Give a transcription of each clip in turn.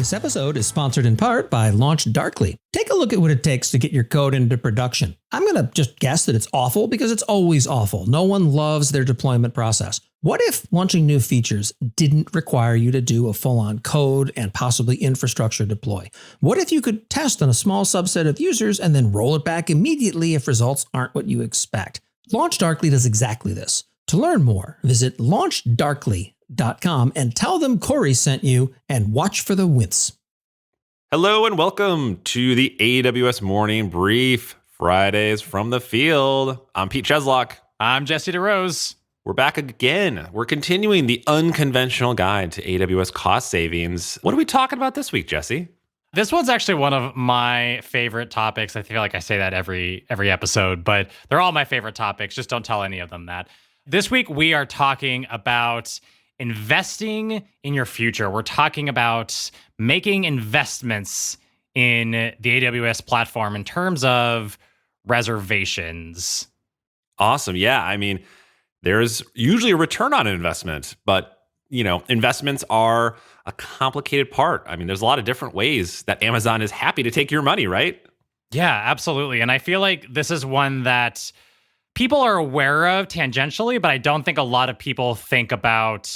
This episode is sponsored in part by Launch Darkly. Take a look at what it takes to get your code into production. I'm going to just guess that it's awful because it's always awful. No one loves their deployment process. What if launching new features didn't require you to do a full-on code and possibly infrastructure deploy? What if you could test on a small subset of users and then roll it back immediately if results aren't what you expect? Launch Darkly does exactly this. To learn more, visit launchdarkly.com and tell them Corey sent you and watch for the wince. Hello and welcome to the AWS Morning Brief, Fridays from the field. I'm Pete Cheslock. I'm Jesse DeRose. We're back again. We're continuing the unconventional guide to AWS cost savings. What are we talking about this week, Jesse? This one's actually one of my favorite topics. I feel like I say that every episode, but they're all my favorite topics. Just don't tell any of them that. This week, we are talking about investing in your future. We're talking about making investments in the AWS platform in terms of reservations. Awesome. Yeah. I mean, there's usually a return on an investment, but investments are a complicated part. I mean, there's a lot of different ways that Amazon is happy to take your money, right? Yeah, absolutely. And I feel like this is one that people are aware of tangentially, but I don't think a lot of people think about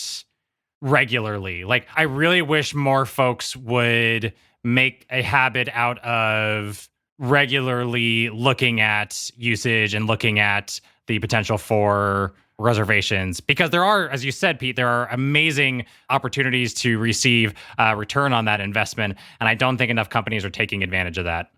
regularly. Like, I really wish more folks would make a habit out of regularly looking at usage and looking at the potential for reservations, because there are, as you said, Pete, there are amazing opportunities to receive return on that investment. And I don't think enough companies are taking advantage of that.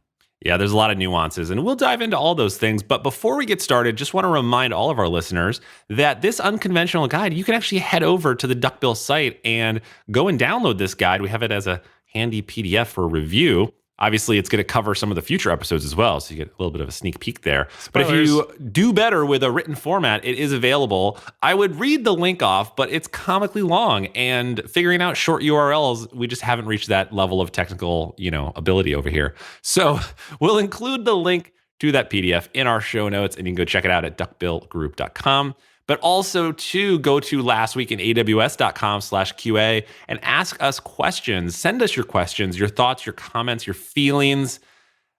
Yeah, there's a lot of nuances, and we'll dive into all those things. But before we get started, just want to remind all of our listeners that this unconventional guide, you can actually head over to the Duckbill site and go and download this guide. We have it as a handy PDF for review. Obviously, it's going to cover some of the future episodes as well, so you get a little bit of a sneak peek there. Spoilers. But if you do better with a written format, it is available. I would read the link off, but it's comically long, and figuring out short URLs, we just haven't reached that level of technical, ability over here. So we'll include the link to that PDF in our show notes, and you can go check it out at duckbillgroup.com. But also to go to lastweekinaws.com/QA and ask us questions. Send us your questions, your thoughts, your comments, your feelings.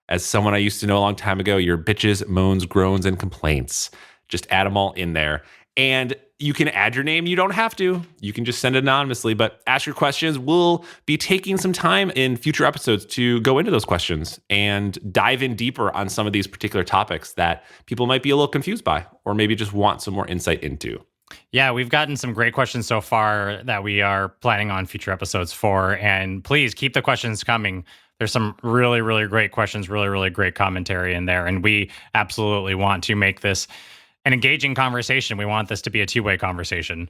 As someone I used to know a long time ago, your bitches, moans, groans, and complaints. Just add them all in there. And you can add your name. You don't have to. You can just send it anonymously, but ask your questions. We'll be taking some time in future episodes to go into those questions and dive in deeper on some of these particular topics that people might be a little confused by, or maybe just want some more insight into. Yeah, we've gotten some great questions so far that we are planning on future episodes for, and please keep the questions coming. There's some really, really great questions, really, really great commentary in there, and we absolutely want to make this an engaging conversation. We want this to be a two-way conversation.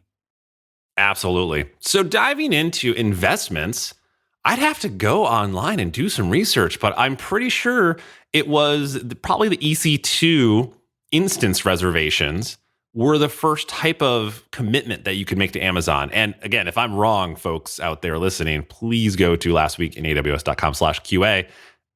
Absolutely. So diving into investments, I'd have to go online and do some research, but I'm pretty sure it was probably the EC2 instance reservations were the first type of commitment that you could make to Amazon. And again, if I'm wrong, folks out there listening, please go to lastweekinaws.com/QA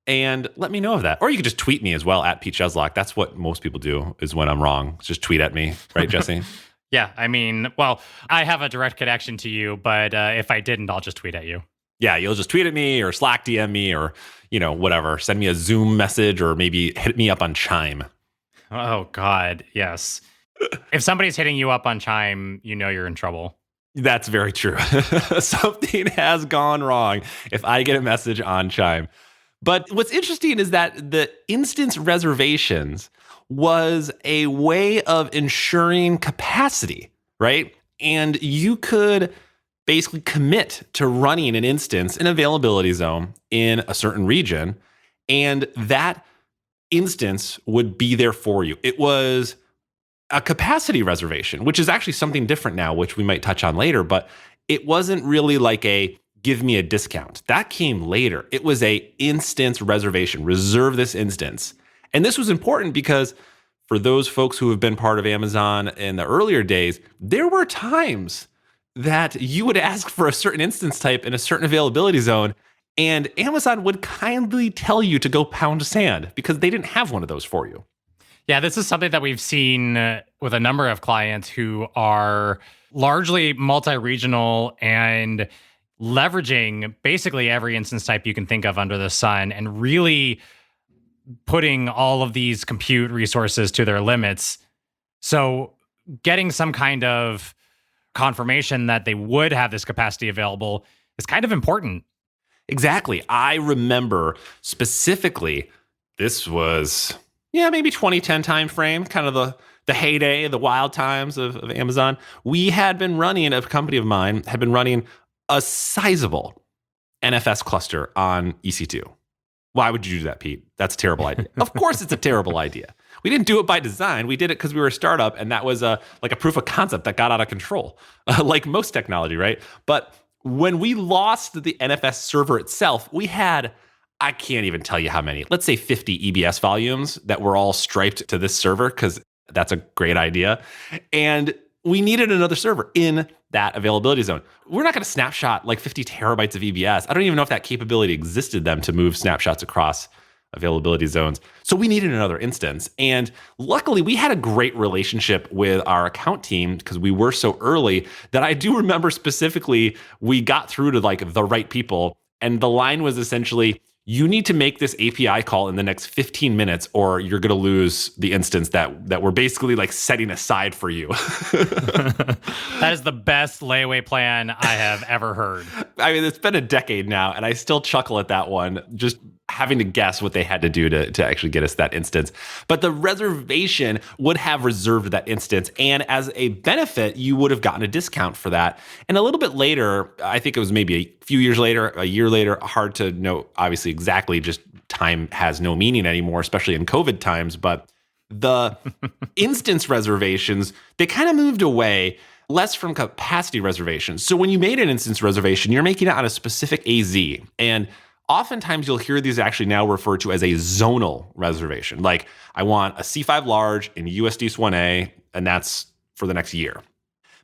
and let me know of that. Or you could just tweet me as well at Pete Cheslock. That's what most people do is when I'm wrong. Just tweet at me. Right, Jesse? Yeah, I mean, well, I have a direct connection to you, but if I didn't, I'll just tweet at you. Yeah, you'll just tweet at me or Slack DM me or, whatever. Send me a Zoom message or maybe hit me up on Chime. Oh, God, yes. If somebody's hitting you up on Chime, you're in trouble. That's very true. Something has gone wrong if I get a message on Chime. But what's interesting is that the instance reservations was a way of ensuring capacity, right? And you could basically commit to running an instance in availability zone in a certain region, and that instance would be there for you. It was a capacity reservation, which is actually something different now, which we might touch on later, but it wasn't really like a give me a discount. That came later. It was a instance reservation. Reserve this instance. And this was important because for those folks who have been part of Amazon in the earlier days, there were times that you would ask for a certain instance type in a certain availability zone, and Amazon would kindly tell you to go pound sand because they didn't have one of those for you. Yeah, this is something that we've seen with a number of clients who are largely multi-regional, and leveraging basically every instance type you can think of under the sun and really putting all of these compute resources to their limits. So getting some kind of confirmation that they would have this capacity available is kind of important. Exactly. I remember specifically, this was, maybe 2010 timeframe, kind of the heyday, the wild times of Amazon. We had been running, a company of mine had been running a sizable NFS cluster on EC2. Why would you do that, Pete? That's a terrible idea. Of course it's a terrible idea. We didn't do it by design. We did it because we were a startup, and that was like a proof of concept that got out of control, like most technology, right? But when we lost the NFS server itself, we had, I can't even tell you how many, let's say 50 EBS volumes that were all striped to this server, because that's a great idea. And we needed another server in that availability zone. We're not going to snapshot like 50 terabytes of EBS. I don't even know if that capability existed then to move snapshots across availability zones. So we needed another instance. And luckily, we had a great relationship with our account team because we were so early that I do remember specifically we got through to like the right people. And the line was essentially, you need to make this API call in the next 15 minutes or you're going to lose the instance that we're basically like setting aside for you. That is the best layaway plan I have ever heard. I mean, it's been a decade now, and I still chuckle at that one, just having to guess what they had to do to actually get us that instance. But the reservation would have reserved that instance, and as a benefit, you would have gotten a discount for that. And a little bit later, I think it was maybe a few years later, a year later, hard to know, obviously, exactly, just time has no meaning anymore, especially in COVID times, but the instance reservations, they kind of moved away, less from capacity reservations. So when you made an instance reservation, you're making it on a specific AZ. And oftentimes you'll hear these actually now referred to as a zonal reservation. Like, I want a C5 large in USDS 1A, and that's for the next year.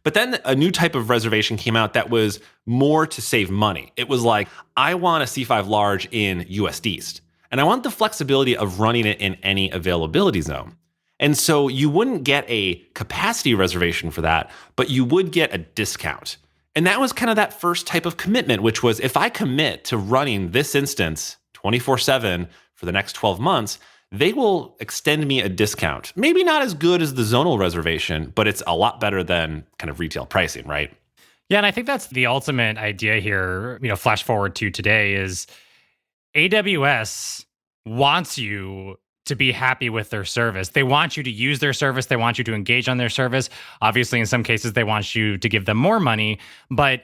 But then a new type of reservation came out that was more to save money. It was like, I want a C5 large in USDs, and I want the flexibility of running it in any availability zone. And so you wouldn't get a capacity reservation for that, but you would get a discount. And that was kind of that first type of commitment, which was if I commit to running this instance 24/7 for the next 12 months, they will extend me a discount. Maybe not as good as the zonal reservation, but it's a lot better than kind of retail pricing, right? Yeah, and I think that's the ultimate idea here, flash forward to today is AWS wants you to be happy with their service. They want you to use their service. They want you to engage on their service. Obviously, in some cases, they want you to give them more money. But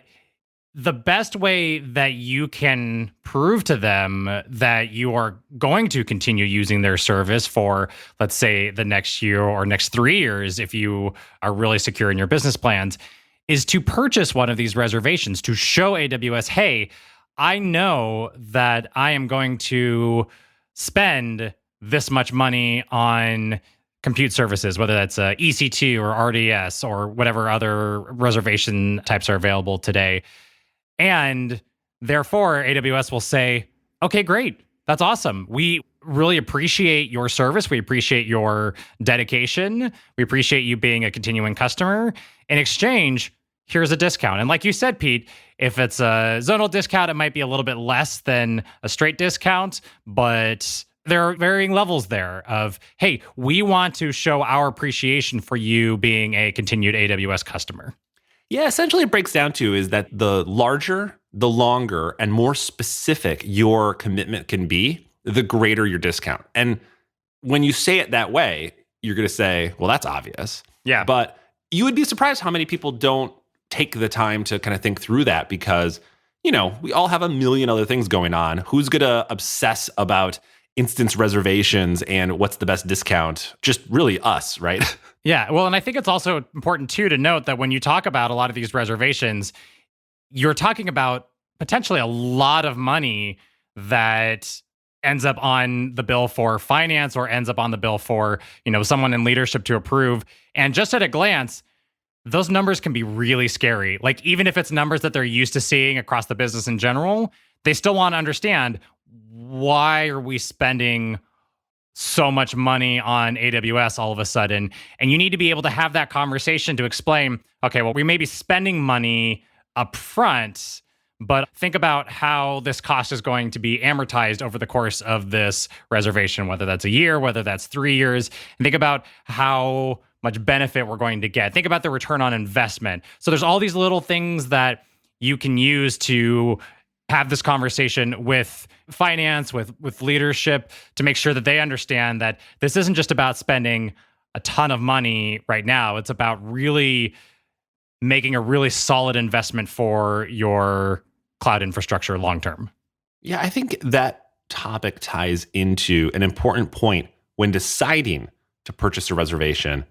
the best way that you can prove to them that you are going to continue using their service for, let's say, the next year or next 3 years, if you are really secure in your business plans, is to purchase one of these reservations to show AWS, hey, I know that I am going to spend this much money on compute services, whether that's EC2 or RDS or whatever other reservation types are available today. And therefore, AWS will say, okay, great. That's awesome. We really appreciate your service. We appreciate your dedication. We appreciate you being a continuing customer. In exchange, here's a discount. And like you said, Pete, if it's a zonal discount, it might be a little bit less than a straight discount, but there are varying levels there of, hey, we want to show our appreciation for you being a continued AWS customer. Yeah, essentially it breaks down to is that the larger, the longer, and more specific your commitment can be, the greater your discount. And when you say it that way, you're going to say, well, that's obvious. Yeah. But you would be surprised how many people don't take the time to kind of think through that because, we all have a million other things going on. Who's going to obsess about instance reservations and what's the best discount? Just really us, right? Yeah. Well, and I think it's also important too to note that when you talk about a lot of these reservations, you're talking about potentially a lot of money that ends up on the bill for finance or ends up on the bill for, someone in leadership to approve. And just at a glance, those numbers can be really scary. Like, even if it's numbers that they're used to seeing across the business in general, they still want to understand, why are we spending so much money on AWS all of a sudden? And you need to be able to have that conversation to explain, okay, well, we may be spending money up front, but think about how this cost is going to be amortized over the course of this reservation, whether that's a year, whether that's 3 years, and think about how much benefit we're going to get. Think about the return on investment. So there's all these little things that you can use to have this conversation with finance, with leadership, to make sure that they understand that this isn't just about spending a ton of money right now. It's about really making a really solid investment for your cloud infrastructure long term. Yeah, I think that topic ties into an important point when deciding to purchase a reservation.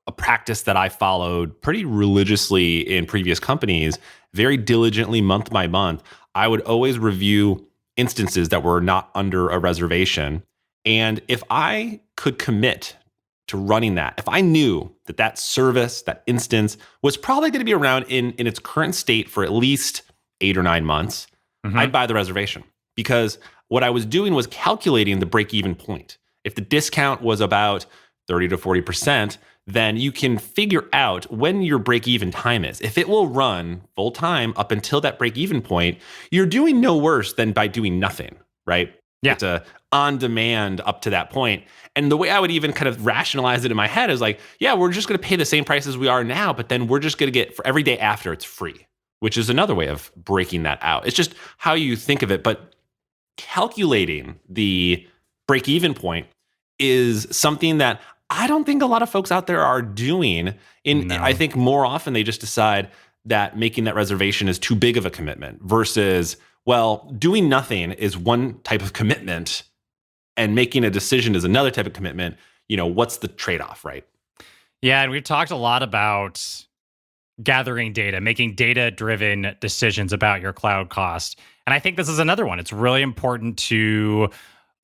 A practice that I followed pretty religiously in previous companies, very diligently, month by month. I would always review instances that were not under a reservation. And if I could commit to running that, if I knew that that service, that instance was probably going to be around in its current state for at least 8 or 9 months, I'd buy the reservation, because what I was doing was calculating the break-even point. If the discount was about 30 to 40%, then you can figure out when your break-even time is. If it will run full time up until that break-even point, you're doing no worse than by doing nothing, right? Yeah. It's a on-demand up to that point. And the way I would even kind of rationalize it in my head is like, yeah, we're just going to pay the same price as we are now, but then we're just going to get, for every day after, it's free, which is another way of breaking that out. It's just how you think of it. But calculating the break-even point is something that I don't think a lot of folks out there are doing. I think more often they just decide that making that reservation is too big of a commitment versus, well, doing nothing is one type of commitment and making a decision is another type of commitment. You know, what's the trade-off, right? Yeah, and we've talked a lot about gathering data, making data-driven decisions about your cloud cost. And I think this is another one. It's really important to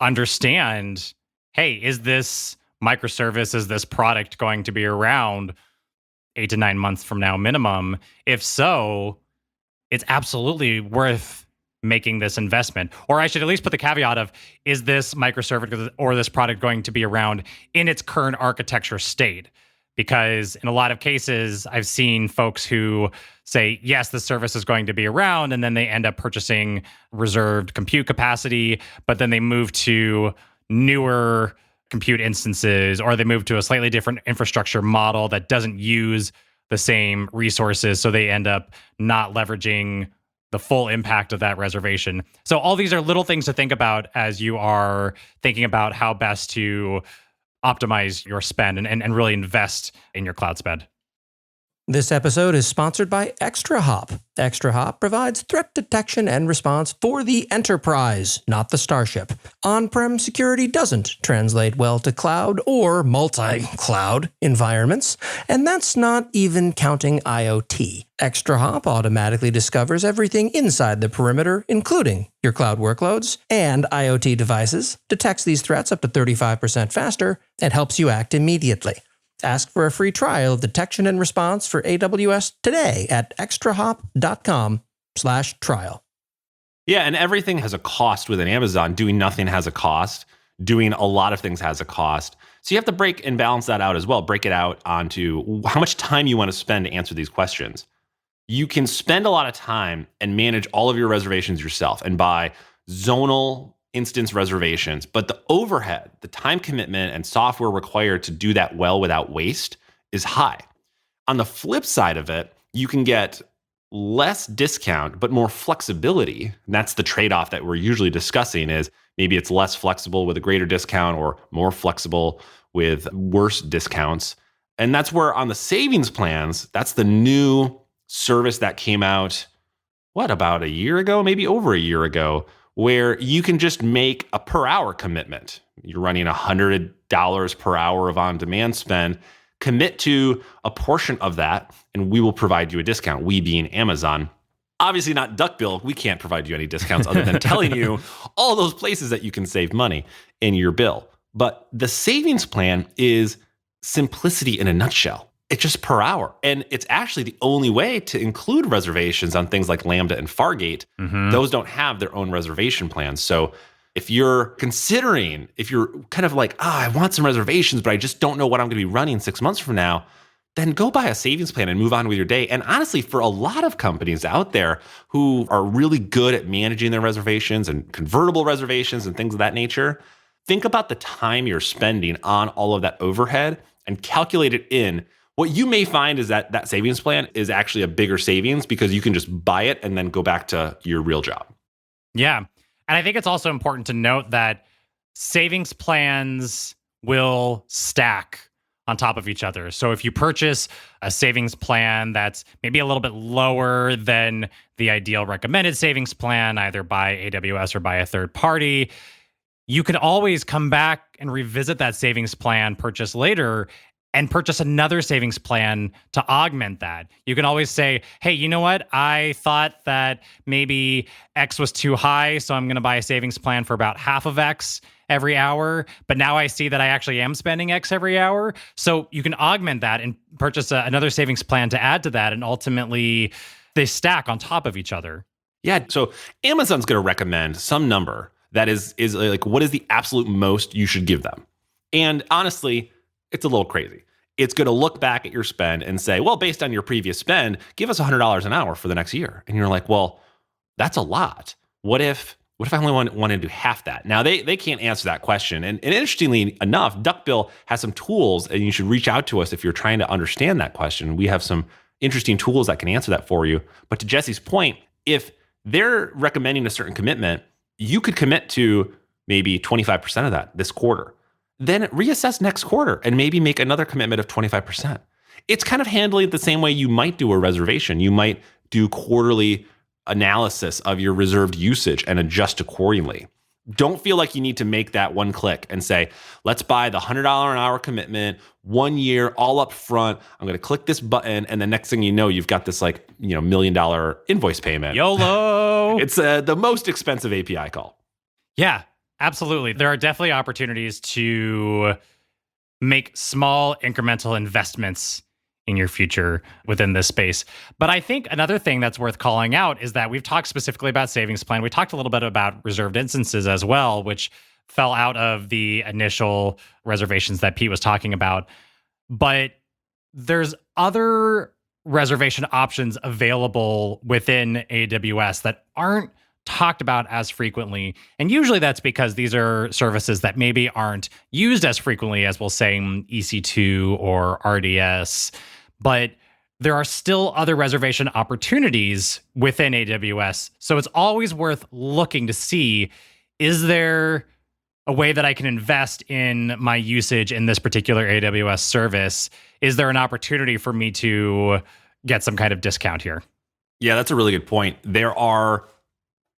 understand, hey, is this microservice, is this product going to be around 8 to 9 months from now minimum? If so, it's absolutely worth making this investment. Or I should at least put the caveat of, is this microservice or this product going to be around in its current architecture state? Because in a lot of cases, I've seen folks who say, yes, the service is going to be around, and then they end up purchasing reserved compute capacity, but then they move to newer compute instances, or they move to a slightly different infrastructure model that doesn't use the same resources. So they end up not leveraging the full impact of that reservation. So all these are little things to think about as you are thinking about how best to optimize your spend and really invest in your cloud spend. This episode is sponsored by ExtraHop. ExtraHop provides threat detection and response for the enterprise, not the starship. On-prem security doesn't translate well to cloud or multi-cloud environments, and that's not even counting IoT. ExtraHop automatically discovers everything inside the perimeter, including your cloud workloads and IoT devices, detects these threats up to 35% faster, and helps you act immediately. Ask for a free trial of detection and response for AWS today at extrahop.com/trial. Yeah, and everything has a cost within Amazon. Doing nothing has a cost. Doing a lot of things has a cost. So you have to break and balance that out as well. Break it out onto how much time you want to spend to answer these questions. You can spend a lot of time and manage all of your reservations yourself and buy zonal instance reservations, but the overhead, the time commitment and software required to do that well without waste is high. On the flip side of it, you can get less discount, but more flexibility. And that's the trade-off that we're usually discussing is maybe it's less flexible with a greater discount or more flexible with worse discounts. And that's where on the savings plans, that's the new service that came out, about a year ago, maybe over a year ago, where you can just make a per hour commitment. You're running $100 per hour of on-demand spend, commit to a portion of that, and we will provide you a discount, we being Amazon. Obviously not Duckbill, we can't provide you any discounts other than telling you all those places that you can save money in your bill. But the savings plan is simplicity in a nutshell. It's just per hour. And it's actually the only way to include reservations on things like Lambda and Fargate. Those don't have their own reservation plans. So if you're kind of like, I want some reservations, but I just don't know what I'm going to be running 6 months from now, then go buy a savings plan and move on with your day. And honestly, for a lot of companies out there who are really good at managing their reservations and convertible reservations and things of that nature, think about the time you're spending on all of that overhead and calculate it in. What you may find is that that savings plan is actually a bigger savings because you can just buy it and then go back to your real job. Yeah. And I think it's also important to note that savings plans will stack on top of each other. So if you purchase a savings plan that's maybe a little bit lower than the ideal recommended savings plan, either by AWS or by a third party, you can always come back and revisit that savings plan purchase later and purchase another savings plan to augment that. You can always say, hey, you know what? I thought that maybe X was too high, so I'm going to buy a savings plan for about half of X every hour. But now I see that I actually am spending X every hour. So you can augment that and purchase another savings plan to add to that. And ultimately, they stack on top of each other. Yeah. So Amazon's going to recommend some number that is like, what is the absolute most you should give them? And honestly, it's a little crazy. It's going to look back at your spend and say, well, based on your previous spend, give us $100 an hour for the next year. And you're like, well, that's a lot. What if I only want to do half that? Now, they can't answer that question. And interestingly enough, Duckbill has some tools, and you should reach out to us if you're trying to understand that question. We have some interesting tools that can answer that for you. But to Jesse's point, if they're recommending a certain commitment, you could commit to maybe 25% of that this quarter. Then reassess next quarter and maybe make another commitment of 25%. It's kind of handling it the same way you might do a reservation. You might do quarterly analysis of your reserved usage and adjust accordingly. Don't feel like you need to make that one click and say, let's buy the $100 an hour commitment, 1 year, all up front. I'm going to click this button. And the next thing you know, you've got this $1 million invoice payment. YOLO. It's the most expensive API call. Yeah, absolutely. There are definitely opportunities to make small incremental investments in your future within this space. But I think another thing that's worth calling out is that we've talked specifically about savings plan. We talked a little bit about reserved instances as well, which fell out of the initial reservations that Pete was talking about. But there's other reservation options available within AWS that aren't talked about as frequently. And usually that's because these are services that maybe aren't used as frequently as we'll say EC2 or RDS. But there are still other reservation opportunities within AWS. So it's always worth looking to see, is there a way that I can invest in my usage in this particular AWS service? Is there an opportunity for me to get some kind of discount here? Yeah, that's a really good point. There are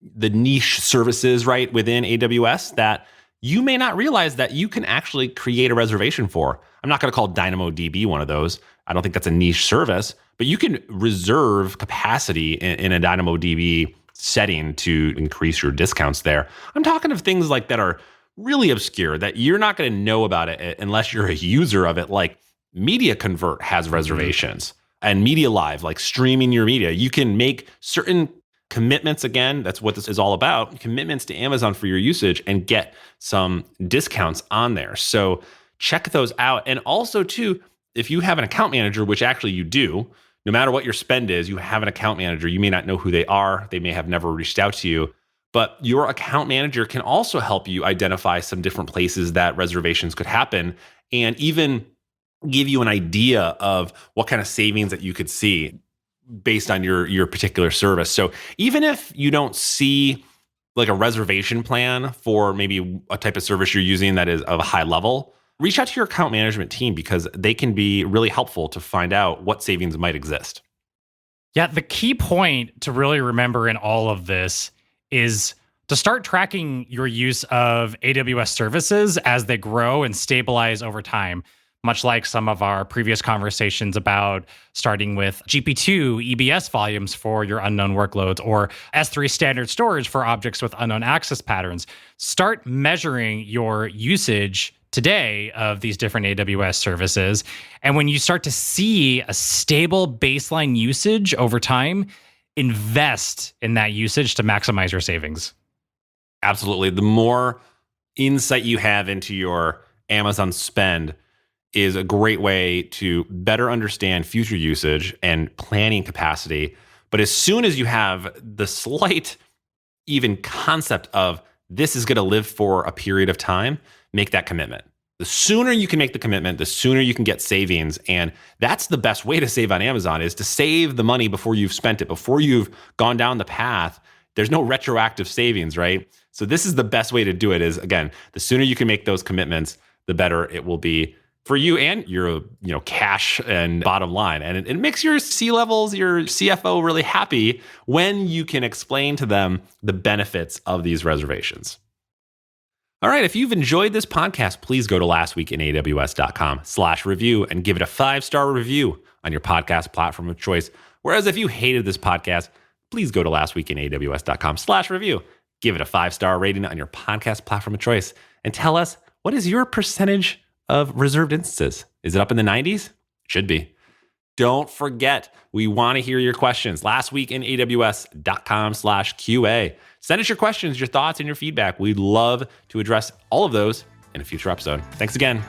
the niche services, right, within AWS that you may not realize that you can actually create a reservation for. I'm not going to call DynamoDB one of those. I don't think that's a niche service, but you can reserve capacity in a DynamoDB setting to increase your discounts there. I'm talking of things like that are really obscure that you're not going to know about it unless you're a user of it. Like Media Convert has reservations and Media Live, like streaming your media. You can make certain commitments, again, that's what this is all about, commitments to Amazon for your usage and get some discounts on there. So check those out. And also too, if you have an account manager, which actually you do, no matter what your spend is, you have an account manager. You may not know who they are. They may have never reached out to you, but your account manager can also help you identify some different places that reservations could happen and even give you an idea of what kind of savings that you could see based on your particular service. So even if you don't see like a reservation plan for maybe a type of service you're using that is of a high level, reach out to your account management team because they can be really helpful to find out what savings might exist. Yeah, the key point to really remember in all of this is to start tracking your use of AWS services as they grow and stabilize over time. Much like some of our previous conversations about starting with GP2 EBS volumes for your unknown workloads or S3 standard storage for objects with unknown access patterns. Start measuring your usage today of these different AWS services. And when you start to see a stable baseline usage over time, invest in that usage to maximize your savings. Absolutely. The more insight you have into your Amazon spend, is a great way to better understand future usage and planning capacity. But as soon as you have the slight even concept of this is going to live for a period of time, make that commitment. The sooner you can make the commitment, the sooner you can get savings. And that's the best way to save on Amazon, is to save the money before you've spent it, before you've gone down the path. There's no retroactive savings, right? So this is the best way to do it, is, again, the sooner you can make those commitments, the better it will be for you and your cash and bottom line. And it makes your C-levels, your CFO really happy when you can explain to them the benefits of these reservations. All right, if you've enjoyed this podcast, please go to lastweekinaws.com/review and give it a 5-star review on your podcast platform of choice. Whereas if you hated this podcast, please go to lastweekinaws.com/review, give it a 5-star rating on your podcast platform of choice, and tell us, what is your percentage of reserved instances? Is it up in the 90s? It should be. Don't forget, we want to hear your questions. lastweekinaws.com/QA. Send us your questions, your thoughts, and your feedback. We'd love to address all of those in a future episode. Thanks again.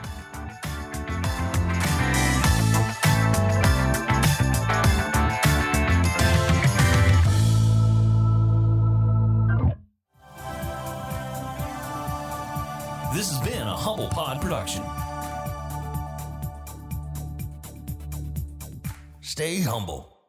This has been a Humble Pod production. Stay humble.